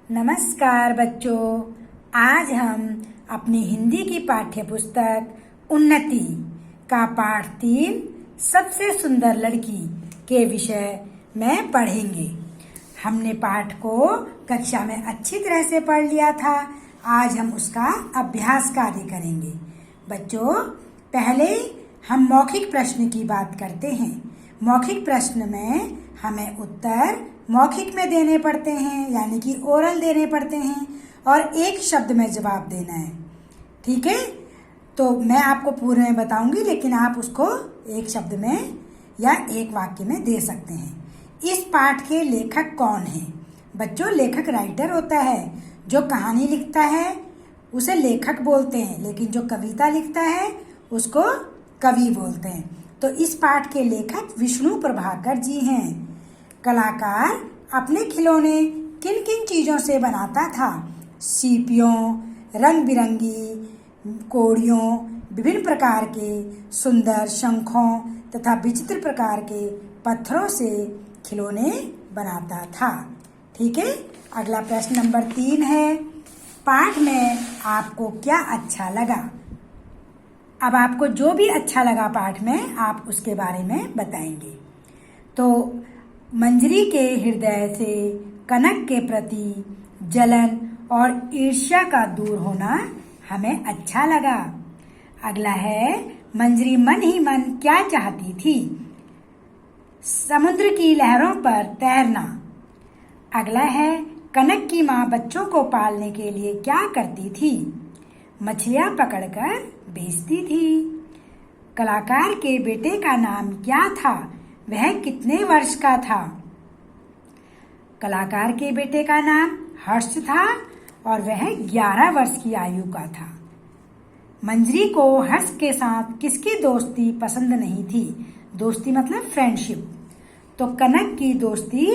नमस्कार बच्चों, आज हम अपनी हिंदी की पाठ्य पुस्तक उन्नति का पाठ 3 सबसे सुंदर लड़की के विषय में पढ़ेंगे। हमने पाठ को कक्षा में अच्छी तरह से पढ़ लिया था। आज हम उसका अभ्यास कार्य करेंगे। बच्चों, पहले हम मौखिक प्रश्न की बात करते हैं। मौखिक प्रश्न में हमें उत्तर मौखिक में देने पड़ते हैं, यानी कि ओरल देने पड़ते हैं, और एक शब्द में जवाब देना है। ठीक है, तो मैं आपको पूरे में बताऊंगी, लेकिन आप उसको एक शब्द में या एक वाक्य में दे सकते हैं। इस पाठ के लेखक कौन है? बच्चों, लेखक राइटर होता है। जो कहानी लिखता है उसे लेखक बोलते हैं, लेकिन जो कविता लिखता है उसको कवि बोलते हैं। तो इस पाठ के लेखक विष्णु प्रभाकर जी हैं। कलाकार अपने खिलौने किन किन चीज़ों से बनाता था? सीपियों, रंग बिरंगी कोड़ियों, विभिन्न प्रकार के सुंदर शंखों तथा विचित्र प्रकार के पत्थरों से खिलौने बनाता था। ठीक है, अगला प्रश्न नंबर 3 है, पाठ में आपको क्या अच्छा लगा? अब आपको जो भी अच्छा लगा पाठ में, आप उसके बारे में बताएंगे। तो मंजरी के हृदय से कनक के प्रति जलन और ईर्ष्या का दूर होना हमें अच्छा लगा। अगला है, मंजरी मन ही मन क्या चाहती थी? समुद्र की लहरों पर तैरना। अगला है, कनक की माँ बच्चों को पालने के लिए क्या करती थी? मछलियाँ पकड़कर बेचती थी। कलाकार के बेटे का नाम क्या था? वह कितने वर्ष का था? कलाकार के बेटे का नाम हर्ष था और वह 11 वर्ष की आयु का था। मंजरी को हर्ष के साथ किसकी दोस्ती पसंद नहीं थी? दोस्ती मतलब फ्रेंडशिप। तो कनक की दोस्ती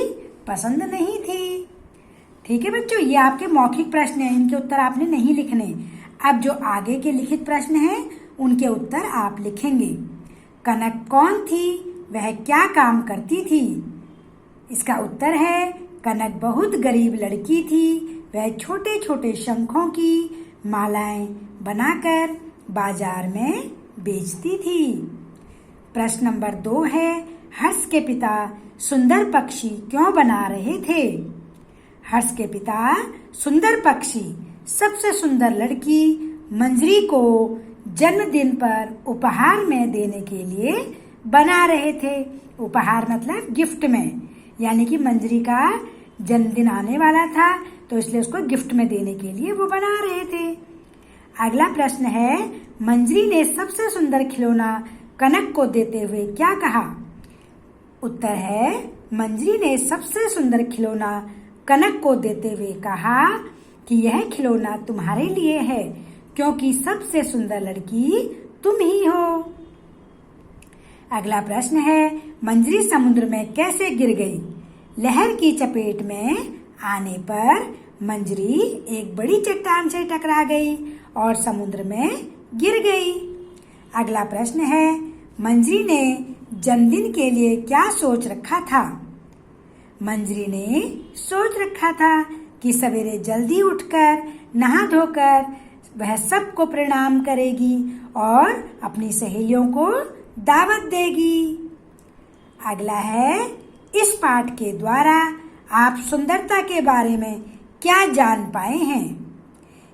पसंद नहीं थी। ठीक है बच्चों, ये आपके मौखिक प्रश्न हैं, इनके उत्तर आपने नहीं लिखने। अब जो आगे के लिखित प्रश्न हैं उनके उत्तर आप लिखेंगे। कनक कौन थी? वह क्या काम करती थी? इसका उत्तर है, कनक बहुत गरीब लड़की थी। वह छोटे छोटे शंखों की मालाएं बनाकर बाजार में बेचती थी। प्रश्न नंबर 2 है, हर्ष के पिता सुंदर पक्षी क्यों बना रहे थे? हर्ष के पिता सुंदर पक्षी, सबसे सुंदर लड़की मंजरी को जन्मदिन पर उपहार में देने के लिए बना रहे थे। उपहार मतलब गिफ्ट में, यानी कि मंजरी का जन्मदिन आने वाला था, तो इसलिए उसको गिफ्ट में देने के लिए वो बना रहे थे। अगला प्रश्न है, मंजरी ने सबसे सुंदर खिलौना कनक को देते हुए क्या कहा? उत्तर है, मंजरी ने सबसे सुंदर खिलौना कनक को देते हुए कहा कि यह खिलौना तुम्हारे लिए है, क्योंकि सबसे सुंदर लड़की तुम ही हो। अगला प्रश्न है, मंजरी समुद्र में कैसे गिर गई? लहर की चपेट में आने पर मंजरी एक बड़ी चट्टान से टकरा गई और समुद्र में गिर गई। अगला प्रश्न है, मंजरी ने जन्मदिन के लिए क्या सोच रखा था? मंजरी ने सोच रखा था कि सवेरे जल्दी उठकर नहा धोकर वह सबको प्रणाम करेगी और अपनी सहेलियों को दावत देगी। अगला है, इस पाठ के द्वारा आप सुंदरता के बारे में क्या जान पाए हैं?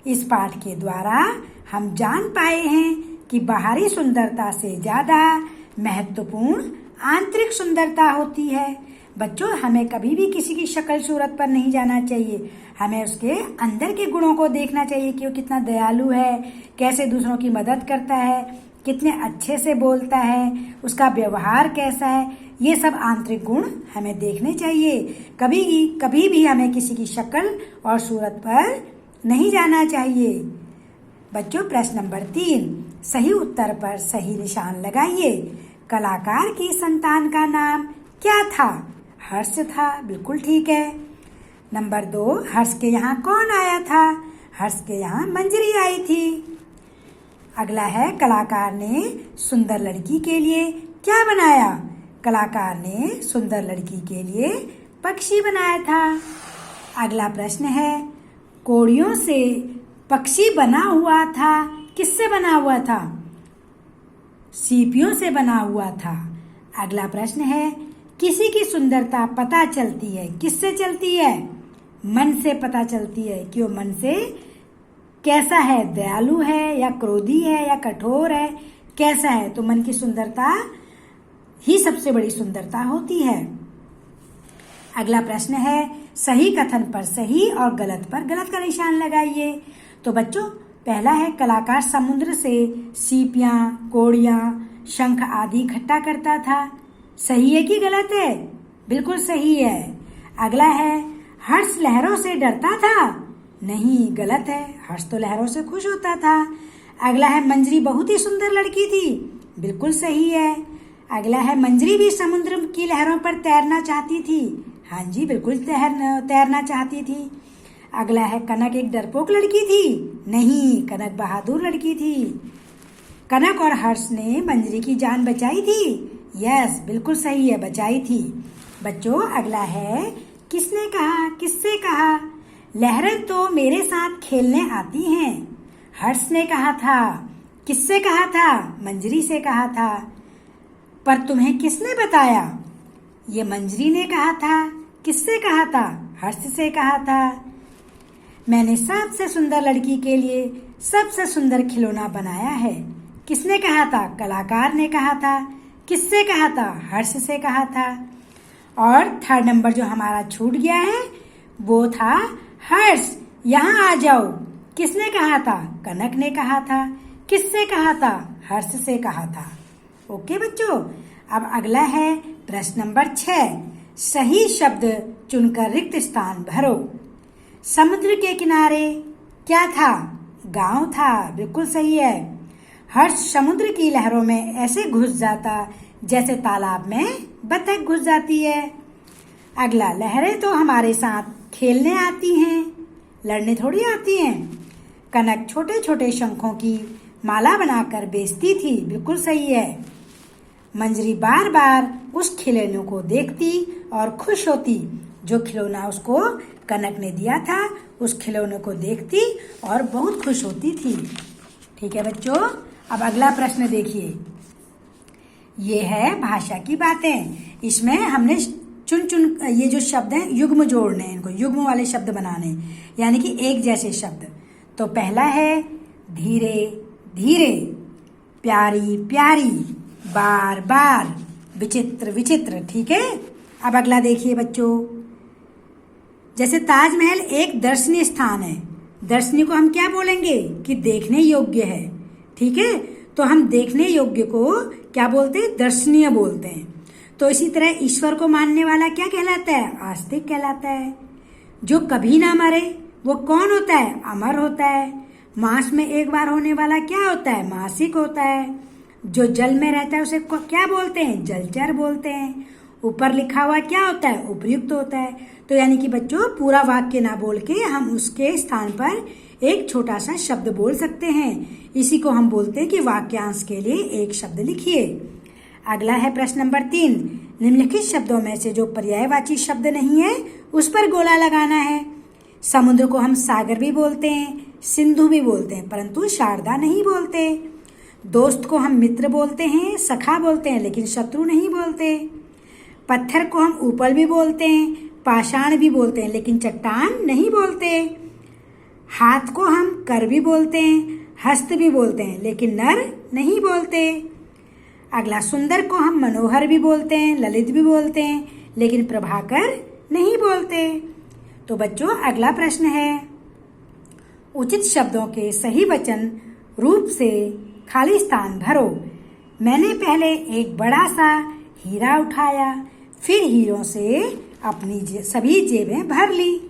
इस पाठ के द्वारा हम जान पाए हैं कि बाहरी सुंदरता से ज्यादा महत्वपूर्ण आंतरिक सुंदरता होती है। बच्चों, हमें कभी भी किसी की शक्ल सूरत पर नहीं जाना चाहिए। हमें उसके अंदर के गुणों को देखना चाहिए कि वो कितना दयालु है, कैसे दूसरों की मदद करता है, कितने अच्छे से बोलता है, उसका व्यवहार कैसा है। ये सब आंतरिक गुण हमें देखने चाहिए। कभी भी हमें किसी की शक्ल और सूरत पर नहीं जाना चाहिए। बच्चों, प्रश्न नंबर 3, सही उत्तर पर सही निशान लगाइए। कलाकार की संतान का नाम क्या था? हर्ष था, बिल्कुल ठीक है। नंबर 2, हर्ष के यहाँ कौन आया था? हर्ष के यहाँ मंजरी आई थी। अगला है, कलाकार ने सुंदर लड़की के लिए क्या बनाया? कलाकार ने सुंदर लड़की के लिए पक्षी बनाया था। अगला प्रश्न है, कोड़ियों से पक्षी बना हुआ था, किससे बना हुआ था? सीपियों से बना हुआ था। अगला प्रश्न है, किसी की सुंदरता पता चलती है, किससे चलती है? मन से पता चलती है कि वो मन से कैसा है, दयालु है या क्रोधी है या कठोर है, कैसा है। तो मन की सुंदरता ही सबसे बड़ी सुंदरता होती है। अगला प्रश्न है, सही कथन पर सही और गलत पर गलत का निशान लगाइए। तो बच्चों, पहला है, कलाकार समुद्र से सीपियां, कोड़ियां, शंख आदि इकट्ठा करता था। सही है कि गलत है? बिल्कुल सही है। अगला है, हर्ष लहरों से डरता था। नहीं, गलत है। हर्ष तो लहरों से खुश होता था। अगला है, मंजरी बहुत ही सुंदर लड़की थी। बिल्कुल सही है। अगला है, मंजरी भी समुद्र की लहरों पर तैरना चाहती थी। हाँ जी, बिल्कुल तैरना चाहती थी। अगला है, कनक एक डरपोक लड़की थी। नहीं, कनक बहादुर लड़की थी। कनक और हर्ष ने मंजरी की जान बचाई थी। यस, बिल्कुल सही है, बचाई थी। बच्चों, अगला है, किसने कहा, किससे कहा? लहरें तो मेरे साथ खेलने आती हैं। हर्ष ने कहा था। किससे कहा था? मंजरी से कहा था। पर तुम्हें किसने बताया? ये मंजरी ने कहा था। किससे कहा था? हर्ष से कहा था। मैंने सबसे सुंदर लड़की के लिए सबसे सुंदर खिलौना बनाया है। किसने कहा था? कलाकार ने कहा था। किससे कहा था? हर्ष से कहा था। और थर्ड नंबर जो हमारा छूट गया है वो था हर्ष, यहाँ आ जाओ। किसने कहा था? कनक ने कहा था। किससे कहा था? हर्ष से कहा था। ओके बच्चों, अब अगला है प्रश्न नंबर 6। सही शब्द चुनकर रिक्त स्थान भरो। समुद्र के किनारे क्या था? गांव था। बिल्कुल सही है। हर्ष समुद्र की लहरों में ऐसे घुस जाता जैसे तालाब में बतख घुस जाती है। अगला, लहरें तो हमारे साथ खेलने आती हैं, लड़ने थोड़ी आती हैं। कनक छोटे छोटे शंखों की माला बनाकर बेचती थी। बिल्कुल सही है। मंजरी बार बार उस खिलौने को देखती और खुश होती। जो खिलौना उसको कनक ने दिया था, उस खिलौने को देखती और बहुत खुश होती थी। ठीक है बच्चों, अब अगला प्रश्न देखिए। ये है भाषा की बातें। इसमें हमने ये जो शब्द हैं युग्म जोड़ने, इनको युग्म वाले शब्द बनाने, यानी कि एक जैसे शब्द। तो पहला है धीरे धीरे, प्यारी प्यारी, बार बार, विचित्र विचित्र। ठीक है। अब अगला देखिए बच्चों, जैसे ताजमहल एक दर्शनीय स्थान है, दर्शनीय को हम क्या बोलेंगे कि देखने योग्य है। ठीक है, तो हम देखने योग्य को क्या बोलते हैं? दर्शनीय बोलते हैं। तो इसी तरह ईश्वर को मानने वाला क्या कहलाता है? आस्तिक कहलाता है। जो कभी ना मरे वो कौन होता है? अमर होता है। मास में एक बार होने वाला क्या होता है? मासिक होता है। जो जल में रहता है उसे क्या बोलते हैं? जलचर बोलते हैं। ऊपर लिखा हुआ क्या होता है? उपयुक्त होता है। तो यानी कि बच्चों, पूरा वाक्य ना बोल के हम उसके स्थान पर एक छोटा सा शब्द बोल सकते हैं। इसी को हम बोलते हैं कि वाक्यांश के लिए एक शब्द लिखिए। अगला है प्रश्न नंबर 3। निम्नलिखित शब्दों में से जो पर्यायवाची शब्द नहीं है उस पर गोला लगाना है। समुद्र को हम सागर भी बोलते हैं, सिंधु भी बोलते हैं, परंतु शारदा नहीं बोलते। दोस्त को हम मित्र बोलते हैं, सखा बोलते हैं, लेकिन शत्रु नहीं बोलते। पत्थर को हम ऊपल भी बोलते हैं, पाषाण भी बोलते हैं, लेकिन चट्टान नहीं बोलते। हाथ को हम कर भी बोलते हैं, हस्त भी बोलते हैं, लेकिन नर नहीं बोलते। अगला, सुंदर को हम मनोहर भी बोलते हैं, ललित भी बोलते हैं, लेकिन प्रभाकर नहीं बोलते। तो बच्चों, अगला प्रश्न है, उचित शब्दों के सही वचन रूप से खाली स्थान भरो। मैंने पहले एक बड़ा सा हीरा उठाया, फिर हीरों से अपनी सभी जेबें भर ली।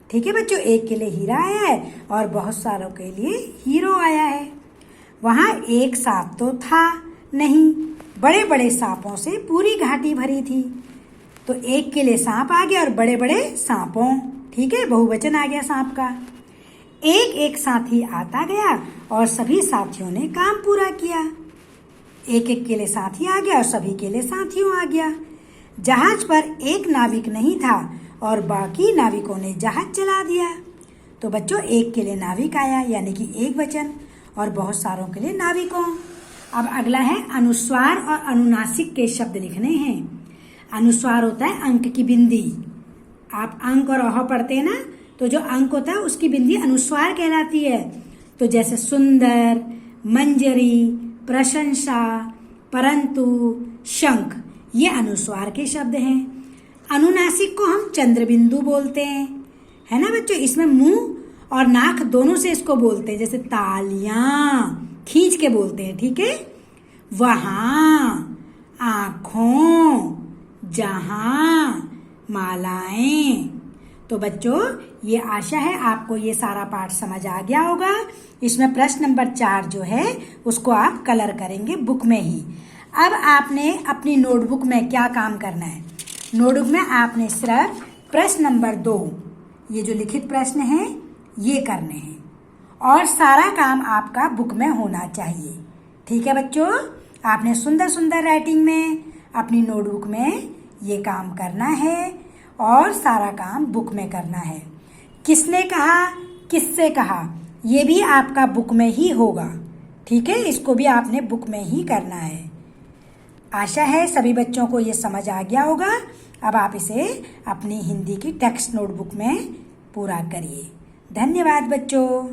ठीक है बच्चों, एक के लिए हीरा आया है और बहुत सारों के लिए हीरो आया है। वहां एक सांप तो था नहीं, बड़े बड़े सांपों से पूरी घाटी भरी थी। तो एक के लिए सांप आ गया और बड़े बड़े सांपों। ठीक है, बहुवचन आ गया सांप का। एक एक साथी आता गया और सभी साथियों ने काम पूरा किया। एक एक के लिए साथी आ गया और सभी के लिए साथियों आ गया। जहाज पर एक नाविक नहीं था और बाकी नाविकों ने जहाज चला दिया। तो बच्चों, एक के लिए नाविक आया यानी कि एक वचन, और बहुत सारों के लिए नाविकों। अब अगला है अनुस्वार और अनुनासिक के शब्द लिखने हैं। अनुस्वार होता है अंक की बिंदी। आप अंक और अह पढ़ते हैं ना, तो जो अंक होता है उसकी बिंदी अनुस्वार कहलाती है। तो जैसे सुंदर, मंजरी, प्रशंसा, परंतु, शंख, ये अनुस्वार के शब्द हैं। अनुनासिक को हम चंद्रबिंदु बोलते हैं, है ना बच्चों। इसमें मुंह और नाक दोनों से इसको बोलते हैं, जैसे तालियां खींच के बोलते हैं, ठीक है। वहां, आंखों, जहां, मालाएं। तो बच्चों, ये आशा है आपको ये सारा पाठ समझ आ गया होगा। इसमें प्रश्न नंबर 4 जो है उसको आप कलर करेंगे बुक में ही। अब आपने अपनी नोटबुक में क्या काम करना है? नोटबुक में आपने सिर्फ प्रश्न नंबर 2, ये जो लिखित प्रश्न हैं ये करने हैं, और सारा काम आपका बुक में होना चाहिए, ठीक है बच्चों। आपने सुंदर सुंदर राइटिंग में अपनी नोटबुक में ये काम करना है, और सारा काम बुक में करना है। किसने कहा, किससे कहा, ये भी आपका बुक में ही होगा, ठीक है। इसको भी आपने बुक में ही करना है। आशा है सभी बच्चों को ये समझ आ गया होगा। अब आप इसे अपनी हिंदी की टेक्स्ट नोटबुक में पूरा करिए। धन्यवाद बच्चों।